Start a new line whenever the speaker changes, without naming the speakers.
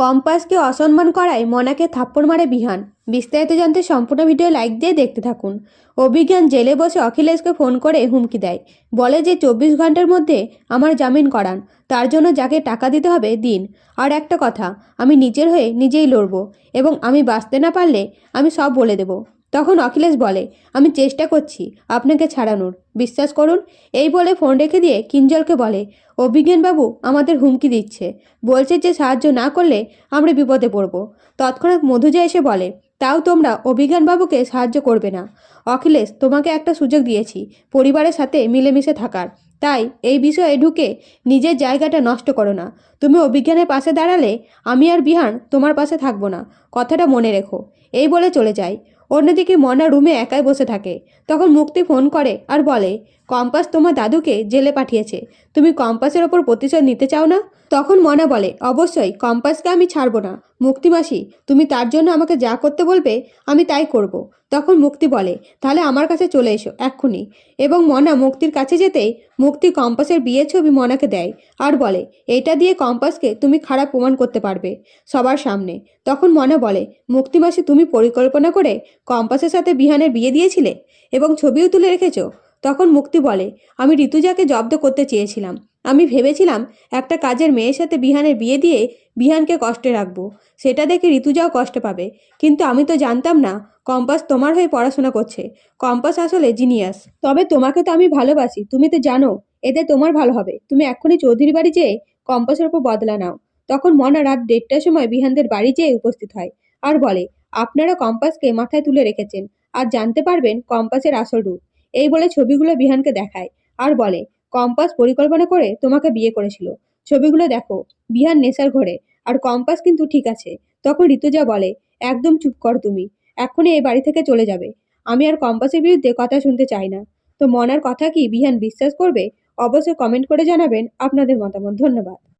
কম্পাসকে অসম্মান করায় মনাকে থাপ্পড় মারে বিহান। বিস্তারিত জানতে সম্পূর্ণ ভিডিও লাইক দিয়ে দেখতে থাকুন। অভিজ্ঞান জেলে বসে অখিলেশকে ফোন করে হুমকি দেয়, বলে যে 24 ঘন্টার মধ্যে আমার জামিন করান, তার জন্য যাকে টাকা দিতে হবে দিন। আর একটা কথা, আমি নিজের হয়ে নিজেই লড়ব এবং আমি বাঁচতে না পারলে আমি সব বলে দেব। তখন অখিলেশ বলে, আমি চেষ্টা করছি আপনাকে ছাড়ানোর, বিশ্বাস করুন। এই বলে ফোন রেখে দিয়ে কিঞ্জলকে বলে, অভিজ্ঞানবাবু আমাদের হুমকি দিচ্ছে, বলছে যে সাহায্য না করলে আমরা বিপদে পড়ব। তৎক্ষণাৎ মধুজা এসে বলে, তাও তোমরা অভিজ্ঞানবাবুকে সাহায্য করবে না। অখিলেশ, তোমাকে একটা সুযোগ দিয়েছি পরিবারের সাথে মিলেমিশে থাকার, তাই এই বিষয়ে ঢুকে নিজের জায়গাটা নষ্ট করো না। তুমি অভিজ্ঞানের পাশে দাঁড়ালে আমি আর বিহান তোমার পাশে থাকবো না, কথাটা মনে রেখো। এই বলে চলে যায়। অন্যদিকে মনা রুমে একাই বসে থাকে। তখন মুক্তি ফোন করে আর বলে, কম্পাস তোমার দাদুকে জেলে পাঠিয়েছে, তুমি কম্পাসের ওপর প্রতিশোধ নিতে চাও না? তখন মনা বলে, অবশ্যই, কম্পাসকে আমি ছাড়বো না। মুক্তি মাসি, তুমি তার জন্য আমাকে যা করতে বলবে আমি তাই করব। তখন মুক্তি বলে, তাহলে আমার কাছে চলে এসো এক্ষুনি। এবং মনা মুক্তির কাছে যেতেই মুক্তি কম্পাসের বিয়ের ছবি মনাকে দেয় আর বলে, এটা দিয়ে কম্পাসকে তুমি খারাপ প্রমাণ করতে পারবে সবার সামনে। তখন মনা বলে, মুক্তি মাসি, তুমি পরিকল্পনা করে কম্পাসের সাথে বিহানের বিয়ে দিয়েছিলে এবং ছবিও তুলে রেখেছো? তখন মুক্তি বলে, আমি ঋতুজাকে জব্দ করতে চেয়েছিলাম। আমি ভেবেছিলাম একটা কাজের মেয়ের সাথে বিহানের বিয়ে দিয়ে বিহানকে কষ্টে রাখবো, সেটা দেখে ঋতুজাও কষ্ট পাবে। কিন্তু আমি তো জানতাম না কম্পাস তোমার হয়ে পড়াশোনা করছে। কম্পাস আসলে জিনিয়াস। তবে তোমাকে তো আমি ভালোবাসি, তুমি তো জানো এতে তোমার ভালো হবে। তুমি এক্ষুনি চৌধুরী বাড়ি যেয়ে কম্পাসের উপর বদলা নাও। তখন মনা রাত 1:30টার সময় বিহানদের বাড়ি যেয়ে উপস্থিত হয় আর বলে, আপনারা কম্পাসকে মাথায় তুলে রেখেছেন, আর জানতে পারবেন কম্পাসের আসল রূপ। এই বলে ছবিগুলো বিহানকে দেখায় আর বলে, কম্পাস পরিকল্পনা করে তোমাকে বিয়ে করেছিল। ছবিগুলো দেখো, বিহান নেশার ঘরে, আর কম্পাস কিন্তু ঠিক আছে। তখন ঋতুজা বলে, একদম চুপ কর তুমি, এক্ষুনি এই বাড়ি থেকে চলে যাবে। আমি আর কম্পাসের বিরুদ্ধে কথা শুনতে চাই না। তো মনার কথা কি বিহান বিশ্বাস করবে? অবশ্যই কমেন্ট করে জানাবেন আপনাদের মতামত। ধন্যবাদ।